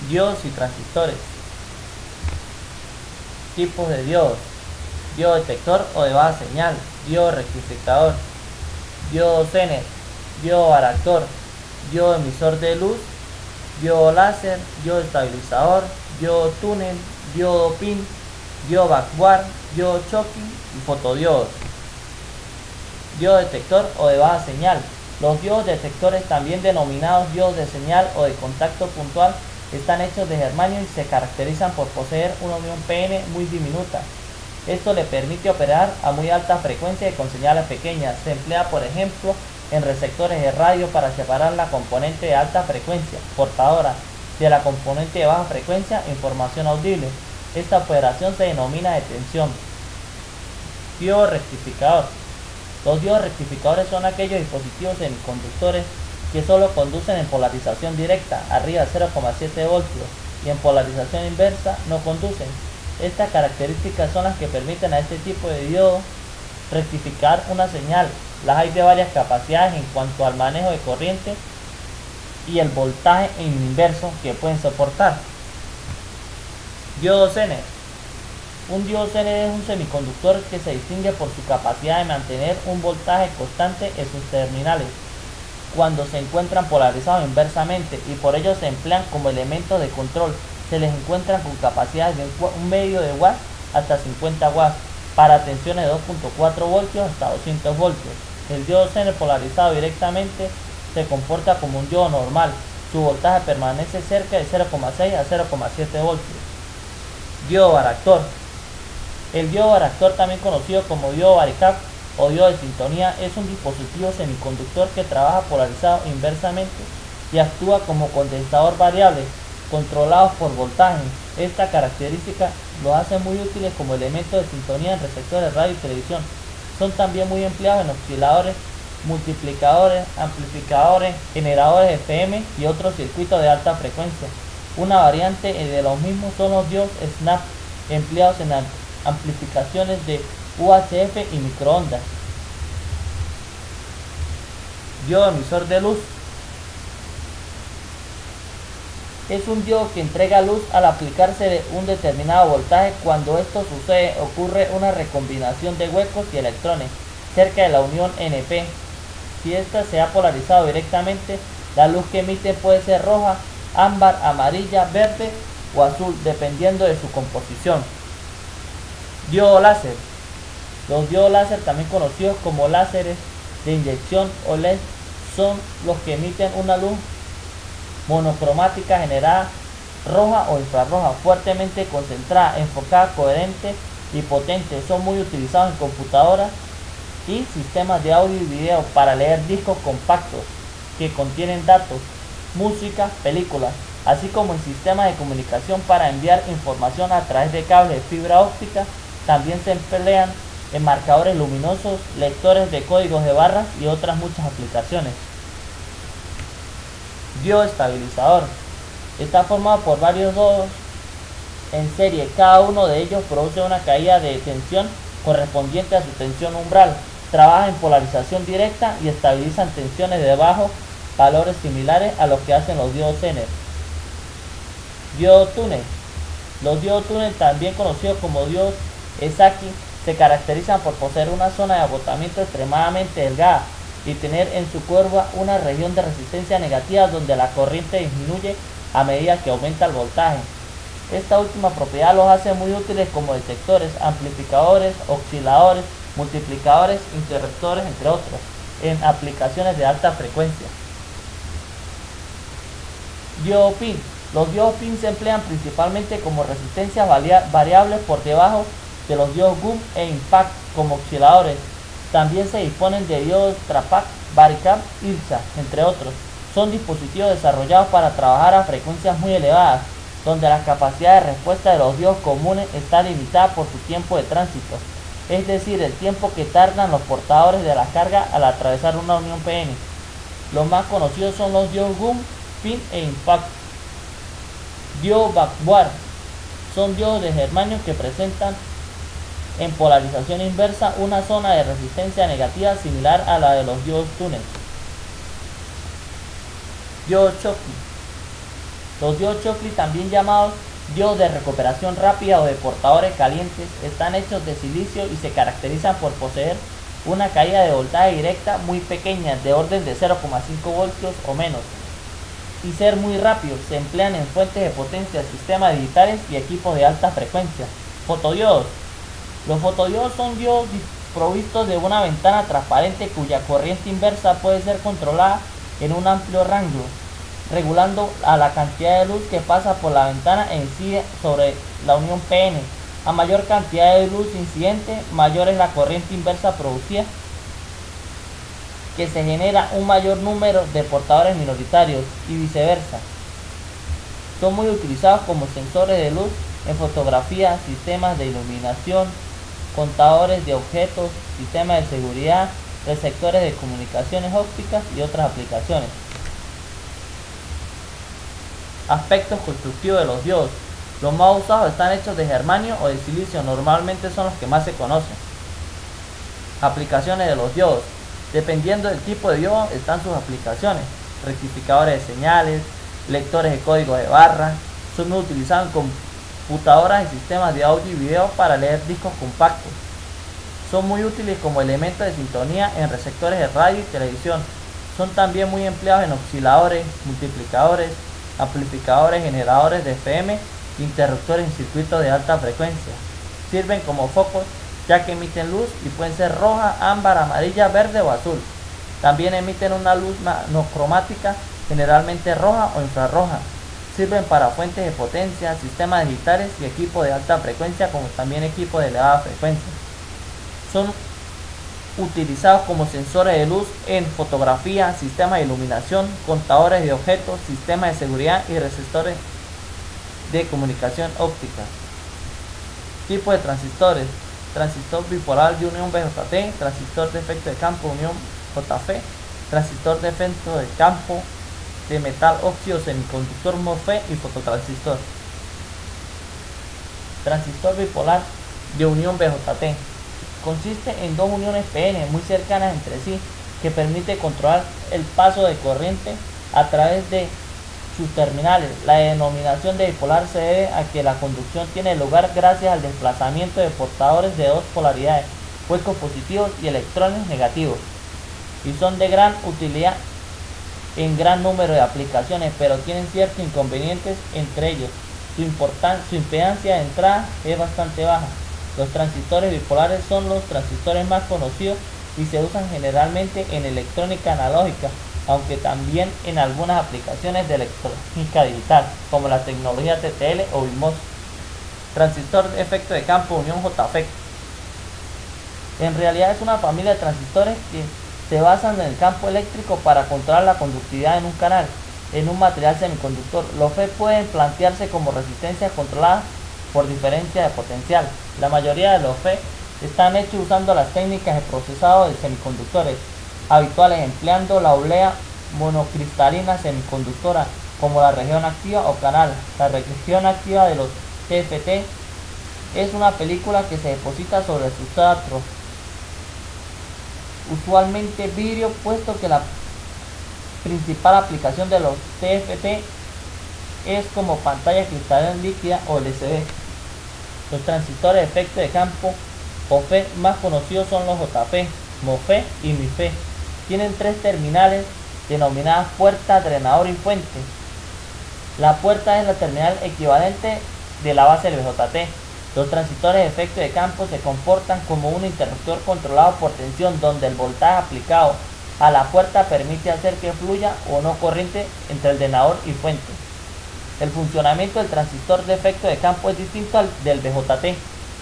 Diodos y transistores. Tipos de diodos: diodo detector o de baja señal, diodo rectificador, diodo Zener, diodo varactor, diodo emisor de luz, diodo láser, diodo estabilizador, diodo túnel, diodo pin, diodo backward, diodo Schottky y fotodiodos. Diodo detector o de baja señal. Los diodos detectores, también denominados diodos de señal o de contacto puntual, están hechos de germanio y se caracterizan por poseer una unión PN muy diminuta. Esto le permite operar a muy alta frecuencia y con señales pequeñas. Se emplea, por ejemplo, en receptores de radio para separar la componente de alta frecuencia, portadora, de la componente de baja frecuencia, información audible. Esta operación se denomina detención. Diodo rectificador. Los diodos rectificadores son aquellos dispositivos semiconductores que solo conducen en polarización directa, arriba de 0,7 voltios, y en polarización inversa no conducen. Estas características son las que permiten a este tipo de diodo rectificar una señal. Las hay de varias capacidades en cuanto al manejo de corriente y el voltaje en inverso que pueden soportar. Diodo Zener. Un diodo Zener es un semiconductor que se distingue por su capacidad de mantener un voltaje constante en sus terminales cuando se encuentran polarizados inversamente, y por ello se emplean como elementos de control. Se les encuentran con capacidades de un medio de watts hasta 50 watts para tensiones de 2.4 voltios hasta 200 voltios. El diodo Zener polarizado directamente se comporta como un diodo normal. Su voltaje permanece cerca de 0,6 a 0,7 voltios. Diodo varactor. El diodo varactor, también conocido como diodo varicap o diodo de sintonía, es un dispositivo semiconductor que trabaja polarizado inversamente y actúa como condensador variable, controlados por voltaje. Esta característica los hace muy útiles como elementos de sintonía en receptores de radio y televisión. Son también muy empleados en osciladores, multiplicadores, amplificadores, generadores FM y otros circuitos de alta frecuencia. Una variante de los mismos son los diodos snap, empleados en amplificaciones de UHF y microondas. Diodo emisor de luz. Es un diodo que entrega luz al aplicarse un determinado voltaje. Cuando esto sucede, ocurre una recombinación de huecos y electrones cerca de la unión NP. Si ésta se ha polarizado directamente, la luz que emite puede ser roja, ámbar, amarilla, verde o azul, dependiendo de su composición. Diodo láser. Los diodos láser, también conocidos como láseres de inyección o LED, son los que emiten una luz monocromática generada roja o infrarroja, fuertemente concentrada, enfocada, coherente y potente. Son muy utilizados en computadoras y sistemas de audio y video para leer discos compactos que contienen datos, música, películas, así como en sistemas de comunicación para enviar información a través de cables de fibra óptica. También se emplean en marcadores luminosos, lectores de códigos de barras y otras muchas aplicaciones. Diodo estabilizador. Está formado por varios diodos en serie. Cada uno de ellos produce una caída de tensión correspondiente a su tensión umbral. Trabaja en polarización directa y estabilizan tensiones de bajos valores similares a los que hacen los diodos Zener. Diodo túnel. Los diodos túnel, también conocidos como diodos Esaki, se caracterizan por poseer una zona de agotamiento extremadamente delgada y tener en su curva una región de resistencia negativa donde la corriente disminuye a medida que aumenta el voltaje. Esta última propiedad los hace muy útiles como detectores, amplificadores, osciladores, multiplicadores, interruptores, entre otros, en aplicaciones de alta frecuencia. Diodo pin. Los diodos pin se emplean principalmente como resistencias variables por debajo de los diodos GUM e IMPACT como osciladores. También se disponen de diodos TRAPAC, varicap, IRSA, entre otros. Son dispositivos desarrollados para trabajar a frecuencias muy elevadas, donde la capacidad de respuesta de los diodos comunes está limitada por su tiempo de tránsito, es decir, el tiempo que tardan los portadores de la carga al atravesar una unión PN. Los más conocidos son los diodos GUM, PIN e IMPACT. Diodo backward. Son diodos de germanio que presentan en polarización inversa una zona de resistencia negativa similar a la de los diodos túnel. Diodo Schottky. Los diodos Shockley, también llamados diodos de recuperación rápida o de portadores calientes, están hechos de silicio y se caracterizan por poseer una caída de voltaje directa muy pequeña, de orden de 0,5 voltios o menos, y ser muy rápidos. Se emplean en fuentes de potencia, sistemas digitales y equipos de alta frecuencia. Fotodiodos. Los fotodiodos son diodos provistos de una ventana transparente cuya corriente inversa puede ser controlada en un amplio rango, regulando a la cantidad de luz que pasa por la ventana e incide sobre la unión PN. A mayor cantidad de luz incidente, mayor es la corriente inversa producida, que se genera un mayor número de portadores minoritarios y viceversa. Son muy utilizados como sensores de luz en fotografía, sistemas de iluminación, contadores de objetos, sistemas de seguridad, receptores de comunicaciones ópticas y otras aplicaciones. Aspectos constructivos de los diodos. Los más usados están hechos de germanio o de silicio, normalmente son los que más se conocen. Aplicaciones de los diodos. Dependiendo del tipo de diodo están sus aplicaciones. Rectificadores de señales, lectores de código de barra. Son muy utilizados en computadoras y sistemas de audio y video para leer discos compactos. Son muy útiles como elemento de sintonía en receptores de radio y televisión. Son también muy empleados en osciladores, multiplicadores, amplificadores, generadores de FM, interruptores en circuitos de alta frecuencia. Sirven como focos ya que emiten luz y pueden ser roja, ámbar, amarilla, verde o azul. También emiten una luz monocromática, generalmente roja o infrarroja. Sirven para fuentes de potencia, sistemas digitales y equipos de alta frecuencia, como también equipos de elevada frecuencia. Son utilizados como sensores de luz en fotografía, sistemas de iluminación, contadores de objetos, sistemas de seguridad y receptores de comunicación óptica. Tipo de transistores: transistor bipolar de unión BJT, transistor de efecto de campo unión JF, transistor de efecto de campo de metal óxido semiconductor MOSFET y fototransistor. Transistor bipolar de unión BJT consiste en dos uniones PN muy cercanas entre sí, que permite controlar el paso de corriente a través de sus terminales. La denominación de bipolar se debe a que la conducción tiene lugar gracias al desplazamiento de portadores de dos polaridades, huecos positivos y electrones negativos, y son de gran utilidad en gran número de aplicaciones, pero tienen ciertos inconvenientes. Entre ellos, su impedancia de entrada es bastante baja. Los transistores bipolares son los transistores más conocidos y se usan generalmente en electrónica analógica, aunque también en algunas aplicaciones de electrónica digital, como la tecnología TTL o BMOS. Transistor de efecto de campo unión JFET. En realidad es una familia de transistores que se basan en el campo eléctrico para controlar la conductividad en un canal, en un material semiconductor. Los FET pueden plantearse como resistencias controladas por diferencia de potencial. La mayoría de los FET están hechos usando las técnicas de procesado de semiconductores habituales, empleando la oblea monocristalina semiconductora como la región activa o canal. La región activa de los TFT es una película que se deposita sobre el sustrato, usualmente vidrio, puesto que la principal aplicación de los TFT es como pantalla cristalina líquida o LCD. Los transistores de efecto de campo o FET más conocidos son los JFET, MOSFET y MIFET. Tienen tres terminales denominadas puerta, drenador y fuente. La puerta es la terminal equivalente de la base del BJT. Los transistores de efecto de campo se comportan como un interruptor controlado por tensión, donde el voltaje aplicado a la puerta permite hacer que fluya o no corriente entre el drenador y fuente. El funcionamiento del transistor de efecto de campo es distinto al del BJT.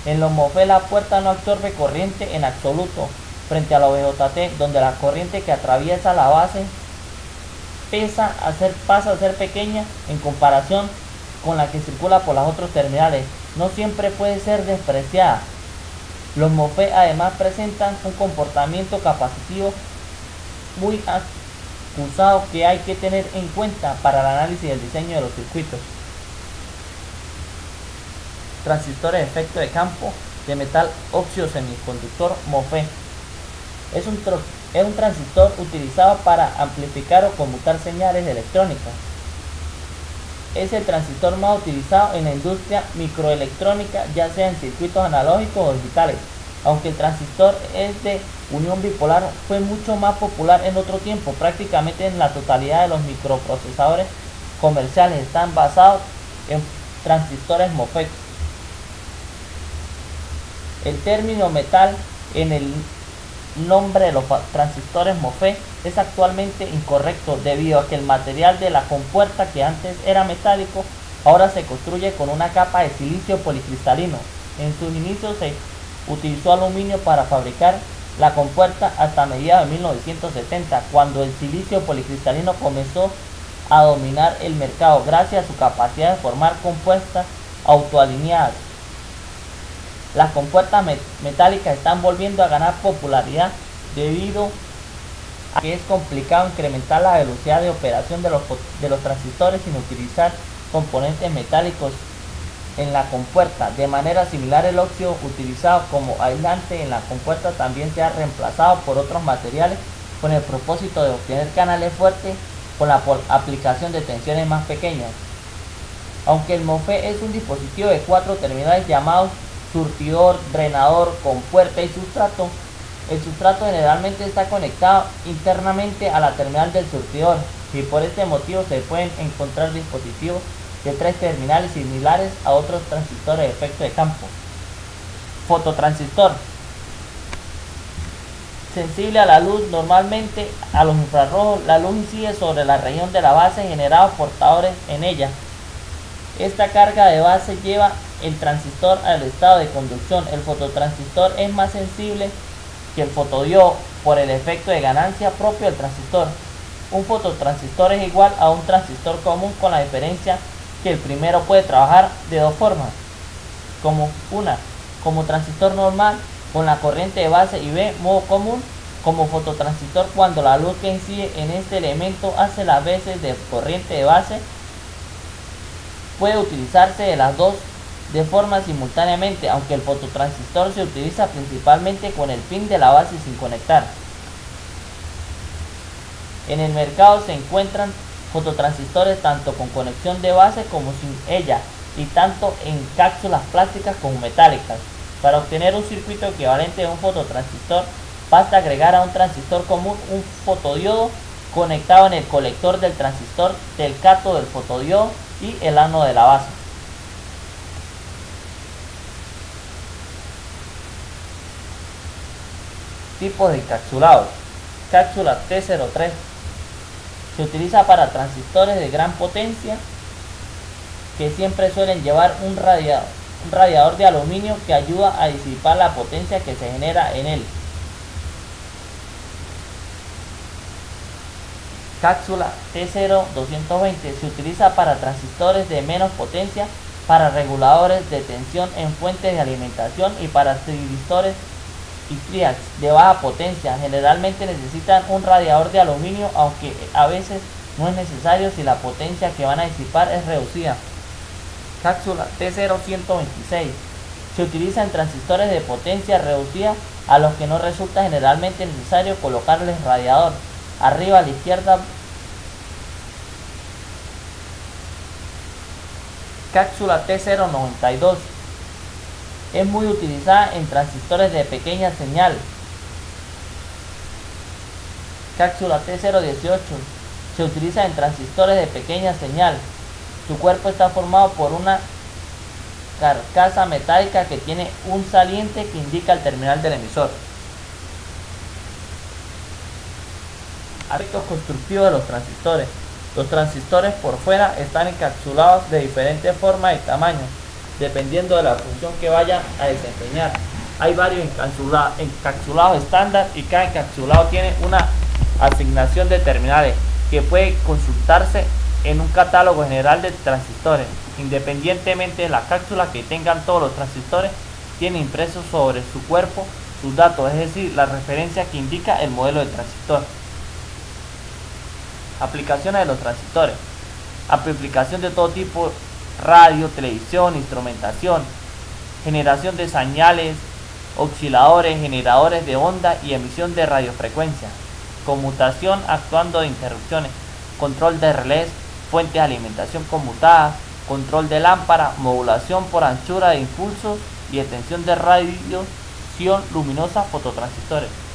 En los MOSFET la puerta no absorbe corriente en absoluto, frente a los BJT, donde la corriente que atraviesa la base pasa a ser pequeña en comparación con la que circula por los otros terminales. No siempre puede ser despreciada. Los MOSFET además presentan un comportamiento capacitivo muy acusado que hay que tener en cuenta para el análisis y el diseño de los circuitos. Transistores de efecto de campo de metal óxido semiconductor MOSFET. Es un transistor utilizado para amplificar o conmutar señales electrónicas. es el transistor más utilizado en la industria microelectrónica, ya sea en circuitos analógicos o digitales. Aunque el transistor es de unión bipolar, fue mucho más popular en otro tiempo. Prácticamente en la totalidad de los microprocesadores comerciales están basados en transistores MOSFET. El término metal en el nombre de los transistores MOSFET es actualmente incorrecto, debido a que el material de la compuerta, que antes era metálico, ahora se construye con una capa de silicio policristalino. En sus inicios se utilizó aluminio para fabricar la compuerta hasta mediados de 1970, cuando el silicio policristalino comenzó a dominar el mercado gracias a su capacidad de formar compuertas autoalineadas. Las compuertas metálicas están volviendo a ganar popularidad debido a que es complicado incrementar la velocidad de operación de los transistores sin utilizar componentes metálicos en la compuerta. De manera similar, el óxido utilizado como aislante en la compuerta también se ha reemplazado por otros materiales con el propósito de obtener canales fuertes con la aplicación de tensiones más pequeñas. Aunque el MOSFET es un dispositivo de 4 terminales llamados surtidor, drenador, compuerta y sustrato, el sustrato generalmente está conectado internamente a la terminal del surtidor, y por este motivo se pueden encontrar dispositivos de 3 terminales similares a otros transistores de efecto de campo. Fototransistor. Sensible a la luz, normalmente a los infrarrojos, la luz incide sobre la región de la base generando portadores en ella. Esta carga de base lleva el transistor al estado de conducción. El fototransistor es más sensible que el fotodiodo por el efecto de ganancia propio del transistor. Un fototransistor es igual a un transistor común, con la diferencia que el primero puede trabajar de dos formas: como transistor normal con la corriente de base, y B, modo común, como fototransistor, cuando la luz que incide en este elemento hace las veces de corriente de base. Puede utilizarse de las dos de forma simultáneamente, aunque el fototransistor se utiliza principalmente con el pin de la base sin conectar. En el mercado se encuentran fototransistores tanto con conexión de base como sin ella, y tanto en cápsulas plásticas como metálicas. Para obtener un circuito equivalente de un fototransistor, basta agregar a un transistor común un fotodiodo conectado en el colector del transistor, del cátodo del fotodiodo y el ánodo de la base. Tipos de encapsulados. Cápsula T03 se utiliza para transistores de gran potencia que siempre suelen llevar un radiador de aluminio que ayuda a disipar la potencia que se genera en él. Cápsula T0220 se utiliza para transistores de menos potencia, para reguladores de tensión en fuentes de alimentación y para transistores y triacs de baja potencia. Generalmente necesitan un radiador de aluminio, aunque a veces no es necesario si la potencia que van a disipar es reducida. Cápsula T0126 se utiliza en transistores de potencia reducida a los que no resulta generalmente necesario colocarles radiador. Arriba a la izquierda. Cápsula T092 es muy utilizada en transistores de pequeña señal. Cápsula T018 se utiliza en transistores de pequeña señal. Su cuerpo está formado por una carcasa metálica que tiene un saliente que indica el terminal del emisor. Aspectos constructivos de los transistores. Los transistores por fuera están encapsulados de diferentes formas y tamaños, dependiendo de la función que vayan a desempeñar. Hay varios encapsulados estándar, y cada encapsulado tiene una asignación de terminales que puede consultarse en un catálogo general de transistores. Independientemente de la cápsula que tengan, todos los transistores tienen impresos sobre su cuerpo sus datos, es decir, la referencia que indica el modelo de transistor. Aplicaciones de los transistores. Amplificación de todo tipo: radio, televisión, instrumentación, generación de señales, osciladores, generadores de onda y emisión de radiofrecuencia, conmutación actuando de interrupciones, control de relés, fuentes de alimentación conmutadas, control de lámpara, modulación por anchura de impulsos y detención de radiación luminosa, fototransistores.